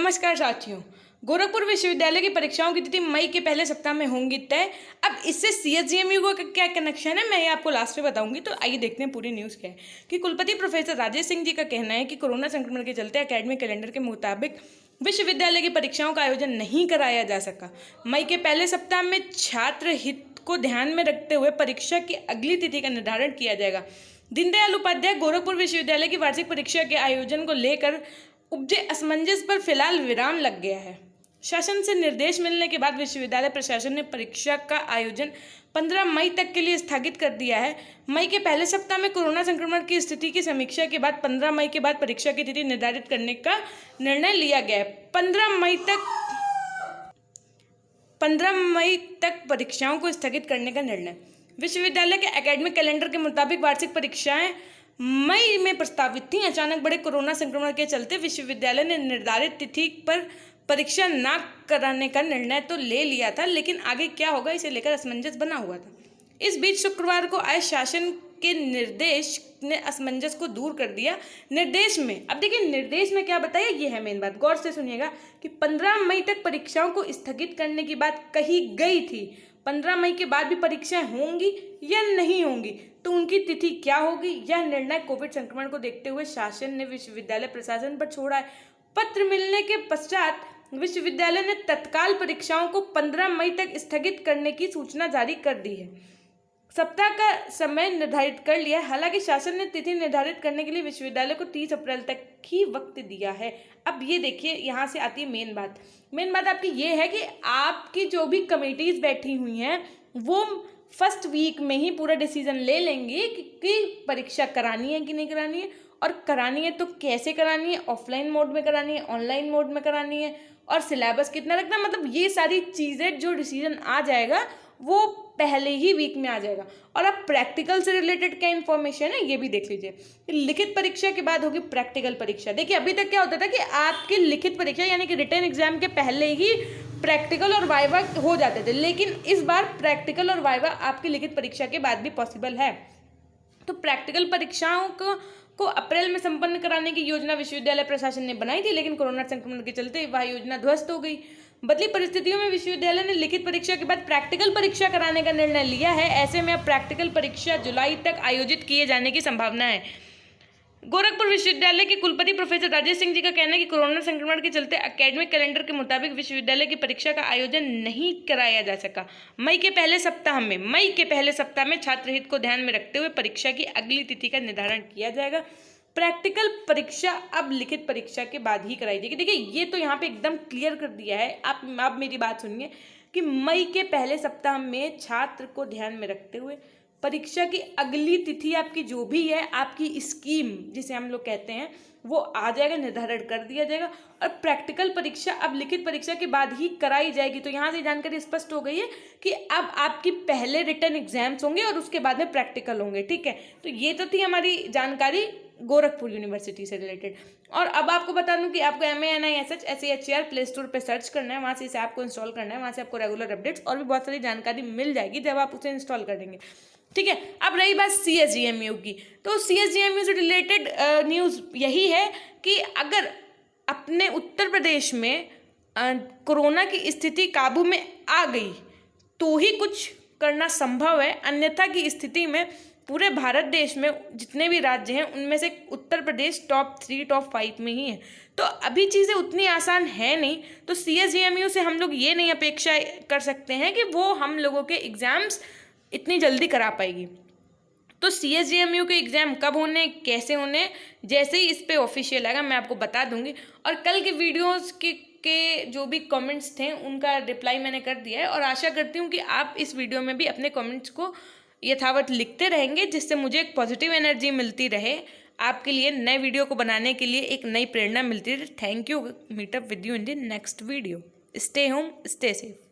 नमस्कार साथियों। गोरखपुर विश्वविद्यालय की परीक्षाओं की तिथि मई के पहले सप्ताह में होंगी तय। अब इससे सीएसजीएमयू का क्या कनेक्शन है, मैं ये आपको लास्ट में बताऊंगी। तो आइए देखते हैं पूरी न्यूज़ क्या है। कि कुलपति प्रोफेसर राजेश सिंह जी का कहना है कि कोरोना संक्रमण के चलते एकेडमिक कैलेंडर के मुताबिक विश्वविद्यालय की परीक्षाओं का आयोजन नहीं कराया जा सका। मई के पहले सप्ताह में छात्र हित को ध्यान में रखते हुए परीक्षा की अगली तिथि का निर्धारण किया जाएगा। दीनदयाल उपाध्याय गोरखपुर विश्वविद्यालय की वार्षिक परीक्षा के आयोजन को लेकर उपजे असमंजस पर फिलहाल विराम लग गया है। शासन से निर्देश मिलने के बाद विश्वविद्यालय प्रशासन ने परीक्षा का आयोजन 15 मई तक के लिए स्थगित कर दिया है। मई के पहले सप्ताह में कोरोना संक्रमण की स्थिति की समीक्षा के बाद 15 मई के बाद परीक्षा की तिथि निर्धारित करने का निर्णय लिया गया है। 15 मई तक परीक्षाओं को स्थगित करने का निर्णय। विश्वविद्यालय के एकेडमिक कैलेंडर के मुताबिक वार्षिक परीक्षाएं मई में प्रस्तावित थी। अचानक बढ़े कोरोना संक्रमण के चलते विश्वविद्यालय ने निर्धारित तिथि पर परीक्षा न कराने का निर्णय तो ले लिया था, लेकिन आगे क्या होगा इसे लेकर असमंजस बना हुआ था। इस बीच शुक्रवार को आए शासन के निर्देश ने असमंजस को दूर कर दिया। निर्देश में अब देखिए, निर्देश में क्या बताया, ये है मेन बात, गौर से सुनिएगा कि 15 मई तक परीक्षाओं को स्थगित करने की बात कही गई थी। 15 मई के बाद भी परीक्षाएं होंगी या नहीं होंगी, तो उनकी तिथि क्या होगी, यह निर्णय कोविड संक्रमण को देखते हुए शासन ने विश्वविद्यालय प्रशासन पर छोड़ा है। पत्र मिलने के पश्चात विश्वविद्यालय ने तत्काल परीक्षाओं को 15 मई तक स्थगित करने की सूचना जारी कर दी है। सप्ताह का समय निर्धारित कर लिया है। हालांकि शासन ने तिथि निर्धारित करने के लिए विश्वविद्यालय को 30 अप्रैल तक ही वक्त दिया है। अब ये देखिए, यहाँ से आती है मेन बात आपकी ये है कि आपकी जो भी कमेटीज बैठी हुई हैं वो फर्स्ट वीक में ही पूरा डिसीजन ले लेंगे कि परीक्षा करानी है कि नहीं करानी है, और करानी है तो कैसे करानी है, ऑफलाइन मोड में करानी है, ऑनलाइन मोड में करानी है, और सिलेबस कितना रखना, मतलब ये सारी चीज़ें जो डिसीजन आ जाएगा वो पहले ही वीक में आ जाएगा। और अब प्रैक्टिकल से रिलेटेड क्या इन्फॉर्मेशन है ये भी देख लीजिए। लिखित परीक्षा के बाद होगी प्रैक्टिकल परीक्षा। देखिए, अभी तक क्या होता था कि आपकी लिखित परीक्षा यानी कि रिटन एग्जाम के पहले ही प्रैक्टिकल और वाइवा हो जाते थे, लेकिन इस बार प्रैक्टिकल और वाइवा आपकी लिखित परीक्षा के बाद भी पॉसिबल है। तो प्रैक्टिकल परीक्षाओं को अप्रैल में संपन्न कराने की योजना विश्वविद्यालय प्रशासन ने बनाई थी, लेकिन कोरोना संक्रमण के चलते वह योजना ध्वस्त हो गई। बदली परिस्थितियों में विश्वविद्यालय ने लिखित परीक्षा के बाद प्रैक्टिकल परीक्षा कराने का निर्णय लिया है। ऐसे में अब प्रैक्टिकल परीक्षा जुलाई तक आयोजित किए जाने की संभावना है। गोरखपुर विश्वविद्यालय के कुलपति प्रोफेसर राजेश सिंह जी का कहना है कि कोरोना संक्रमण के चलते एकेडमिक कैलेंडर के मुताबिक विश्वविद्यालय की परीक्षा का आयोजन नहीं कराया जा सका। मई के पहले सप्ताह में छात्र हित को ध्यान में रखते हुए परीक्षा की अगली तिथि का निर्धारण किया जाएगा। प्रैक्टिकल परीक्षा अब लिखित परीक्षा के बाद ही कराई जाएगी। देखिए, ये तो यहाँ पे एकदम क्लियर कर दिया है। आप मेरी बात सुनिए कि मई के पहले सप्ताह में छात्र को ध्यान में रखते हुए परीक्षा की अगली तिथि आपकी जो भी है, आपकी स्कीम जिसे हम लोग कहते हैं, वो आ जाएगा, निर्धारण कर दिया जाएगा। और प्रैक्टिकल परीक्षा अब लिखित परीक्षा के बाद ही कराई जाएगी। तो यहाँ से जानकारी स्पष्ट हो गई है कि अब आपकी पहले रिटन एग्जाम्स होंगे और उसके बाद में प्रैक्टिकल होंगे। ठीक है, तो ये तो थी हमारी जानकारी गोरखपुर यूनिवर्सिटी से रिलेटेड। और अब आपको बता दूं कि आपको MANISH SEHR प्ले स्टोर पे सर्च करना है, वहाँ से इसे आपको इंस्टॉल करना है। वहाँ से आपको रेगुलर अपडेट्स और भी बहुत सारी जानकारी मिल जाएगी जब आप उसे इंस्टॉल करेंगे। ठीक है, अब रही बात CSGMU की, तो CSGMU से रिलेटेड न्यूज़ यही है कि अगर अपने उत्तर प्रदेश में कोरोना की स्थिति काबू में आ गई तो ही कुछ करना संभव है, अन्यथा की स्थिति में पूरे भारत देश में जितने भी राज्य हैं उनमें से उत्तर प्रदेश टॉप 3 टॉप 5 में ही है। तो अभी चीज़ें उतनी आसान है नहीं, तो CSGMU से हम लोग ये नहीं अपेक्षा कर सकते हैं कि वो हम लोगों के एग्ज़ाम्स इतनी जल्दी करा पाएगी। तो CSGMU के एग्ज़ाम कब होने, कैसे होने, जैसे ही इस पर ऑफिशियल आएगा मैं आपको बता दूंगी। और कल के वीडियोस के जो भी कमेंट्स थे उनका रिप्लाई मैंने कर दिया है, और आशा करती हूँ कि आप इस वीडियो में भी अपने कमेंट्स को यथावत लिखते रहेंगे, जिससे मुझे एक पॉजिटिव एनर्जी मिलती रहे, आपके लिए नए वीडियो को बनाने के लिए एक नई प्रेरणा मिलती रहे। Thank you. Meet up with you in the next video. Stay home, stay safe.